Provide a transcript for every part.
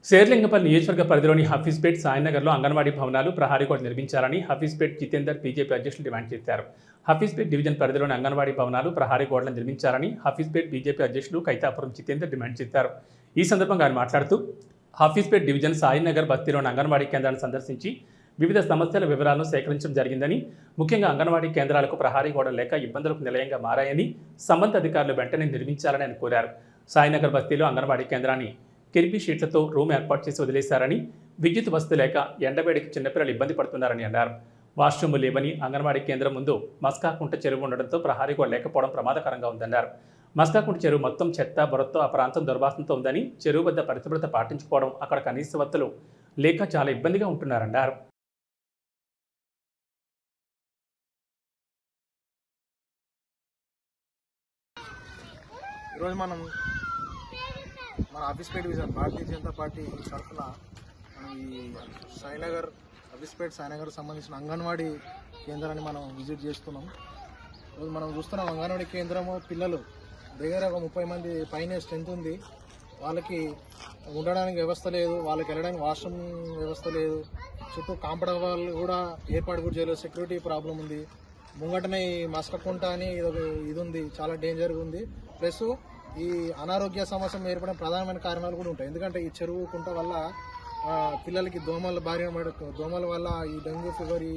శేర్లింగపల్లి నియోజకవర్గ పరిధిలోని హఫీజ్పేట్ సాయినగర్లో అంగన్వాడీ భవనాలు ప్రహారీ గోడ నిర్మించాలని హఫీజ్పేట్ జితేందర్ బీజేపీ అధ్యక్షులు డిమాండ్ చేశారు. హఫీజ్పేట్ డివిజన్ పరిధిలోని అంగన్వాడీ భవనాలు ప్రహారీ గోడలను నిర్మించాలని హఫీజ్పేట్ బీజేపీ అధ్యక్షులు కైతాపురం జితేందర్ డిమాండ్ చేశారు. ఈ సందర్భంగా ఆయన మాట్లాడుతూ హఫీజ్పేట్ డివిజన్ సాయినగర్ బస్తీలోని అంగన్వాడీ కేంద్రాన్ని సందర్శించి వివిధ సమస్యల వివరాలను సేకరించడం జరిగిందని, ముఖ్యంగా అంగన్వాడీ కేంద్రాలకు ప్రహారీ గోడలు లేక ఇబ్బందులకు నిలయంగా మారాయని, సంబంధిత అధికారులు వెంటనే నిర్మించాలని ఆయన కోరారు. సాయినగర్ బస్తీలో అంగన్వాడీ కేంద్రాన్ని కెరిపి షీట్లతో రూమ్ ఏర్పాటు చేసి వదిలేశారని, విద్యుత్ వసతి లేక ఎండవేడికి చిన్నపిల్లలు ఇబ్బంది పడుతున్నారని అన్నారు. వాష్రూమ్ లేవని, అంగన్వాడీ కేంద్రం ముందు మస్కాకుంట చెరువు ఉండడంతో ప్రహారీ గోడ లేకపోవడం ప్రమాదకరంగా ఉందన్నారు. మస్కాకుంట చెరువు మొత్తం చెత్త బొరతో ఆ ప్రాంతం దుర్వాసనతో ఉందని, చెరువు వద్ద పరిశుభ్రత పాటించుకోవడం, అక్కడ కనీస వసతులు లేక చాలా ఇబ్బందిగా ఉంటున్నారన్నారు. ఈరోజు మన హఫీజ్పేట్ డివిజన్ భారతీయ జనతా పార్టీ తరఫున మనం ఈ హఫీజ్పేట్ సాయినగర్ సంబంధించిన అంగన్వాడీ కేంద్రాన్ని మనం విజిట్ చేస్తున్నాం. ఈరోజు మనం చూస్తున్నాం అంగన్వాడీ కేంద్రము పిల్లలు దగ్గర ఒక 30 మంది పైన స్ట్రెంత్ ఉంది. వాళ్ళకి ఉండడానికి వ్యవస్థ లేదు, వాళ్ళకి వెళ్ళడానికి వాష్రూమ్ వ్యవస్థ లేదు, చుట్టూ కాంపౌండ్ వాళ్ళు కూడా ఏర్పాటు కూడా చేయలేదు, సెక్యూరిటీ ప్రాబ్లం ఉంది. ముంగటనే ఈ మస్కకుంట అని ఇది ఉంది, చాలా డేంజర్గా ఉంది. ప్లస్ ఈ అనారోగ్య సమస్య ఏర్పడిన ప్రధానమైన కారణాలు కూడా ఉంటాయి. ఎందుకంటే ఈ చెరువు కుంట వల్ల పిల్లలకి దోమల వల్ల ఈ డెంగ్యూ ఫీవర్, ఈ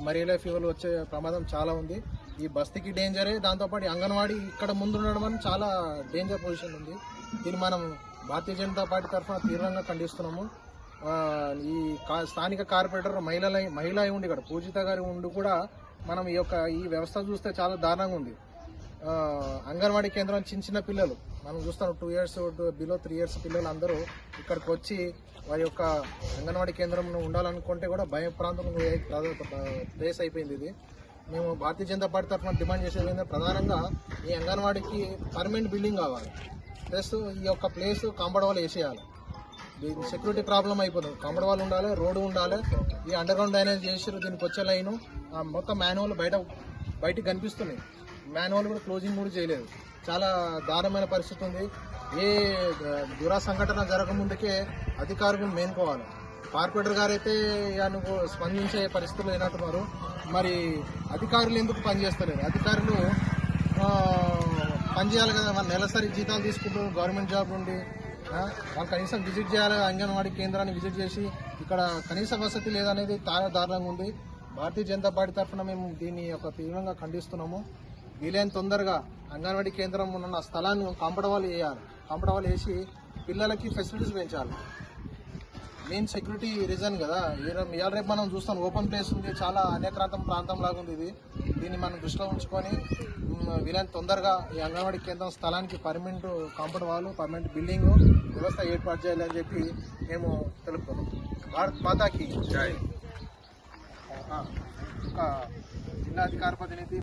మలేరియా ఫీవర్ వచ్చే ప్రమాదం చాలా ఉంది. ఈ బస్తీకి డేంజరే, దాంతోపాటు అంగన్వాడీ ఇక్కడ ముందు ఉండడం వల్ల చాలా డేంజర్ పొజిషన్ ఉంది. దీన్ని మనం భారతీయ జనతా పార్టీ తరఫున తీవ్రంగా ఖండిస్తున్నాము. ఈ స్థానిక కార్పొరేటర్ మహిళ ఉండి ఇక్కడ పూజిత గారి ఉండి కూడా మనం ఈ వ్యవస్థ చూస్తే చాలా దారుణంగా ఉంది. అంగన్వాడీ కేంద్రం చిన్న పిల్లలు మనం చూస్తాం, 2 years బిలో 3 years పిల్లలు అందరూ ఇక్కడికి వచ్చి వారి యొక్క అంగన్వాడీ కేంద్రంలో ఉండాలనుకుంటే కూడా భయప్రాంతం ప్లేస్ అయిపోయింది. ఇది మేము భారతీయ జనతా పార్టీ తరఫున డిమాండ్ చేసేది ఏంటంటే ప్రధానంగా ఈ అంగన్వాడీకి పర్మనెంట్ బిల్డింగ్ కావాలి. ప్లస్ ఈ యొక్క ప్లేస్ కాంపౌండ్ వాళ్ళు వేసేయాలి. సెక్యూరిటీ ప్రాబ్లం అయిపోతుంది. కాంపౌండ్ వాళ్ళు ఉండాలి, రోడ్డు ఉండాలి. ఈ అండర్ గ్రౌండ్ డ్రైనేజ్ చేసారు, దీనికి వచ్చే లైను మొత్తం మాన్యువల్ బయటికి కనిపిస్తున్నాయి. మాన్యువల్ కూడా క్లోజింగ్ కూడా చేయలేదు. చాలా దారుణమైన పరిస్థితి ఉంది. ఏ దురా సంఘటన జరగముందుకే అధికారులు మేనుకోవాలి. కార్పొరేటర్ గారు అయితే నువ్వు స్పందించే పరిస్థితులు లేనట్టున్నారు. మరి అధికారులు ఎందుకు పనిచేస్తలేరు? అధికారులు పనిచేయాలి కదా, మన నెలసరి జీతాలు తీసుకుంటూ గవర్నమెంట్ జాబ్ నుండి వాళ్ళు కనీసం విజిట్ చేయాలి. అంగన్వాడీ కేంద్రాన్ని విజిట్ చేసి ఇక్కడ కనీస వసతి లేదనేది చాలా దారుణంగా ఉంది. భారతీయ జనతా పార్టీ తరఫున మేము దీన్ని తీవ్రంగా ఖండిస్తున్నాము. వీలైన తొందరగా అంగన్వాడీ కేంద్రం ఉన్న స్థలాన్ని కాంపౌండ్ వాళ్ళు వేయాలి. కాంపౌండ్ వాళ్ళు వేసి పిల్లలకి ఫెసిలిటీస్ పెంచాలి. మెయిన్ సెక్యూరిటీ రీజన్ కదా. ఇవాళ రేపు మనం చూస్తాం, ఓపెన్ ప్లేస్ ఉంది, చాలా ప్రాంతం లాగా ఉంది. దీన్ని మనం దృష్టిలో ఉంచుకొని వీలైన తొందరగా ఈ అంగన్వాడీ కేంద్రం స్థలానికి పర్మనెంట్ కాంపౌండ్ వాళ్ళు, పర్మనెంట్ బిల్డింగ్ వ్యవస్థ ఏర్పాటు చేయాలని చెప్పి మేము తెలుపుతున్నాం. భారత్ మాతాకి జై. జిల్లా అధికార ప్రతినిధి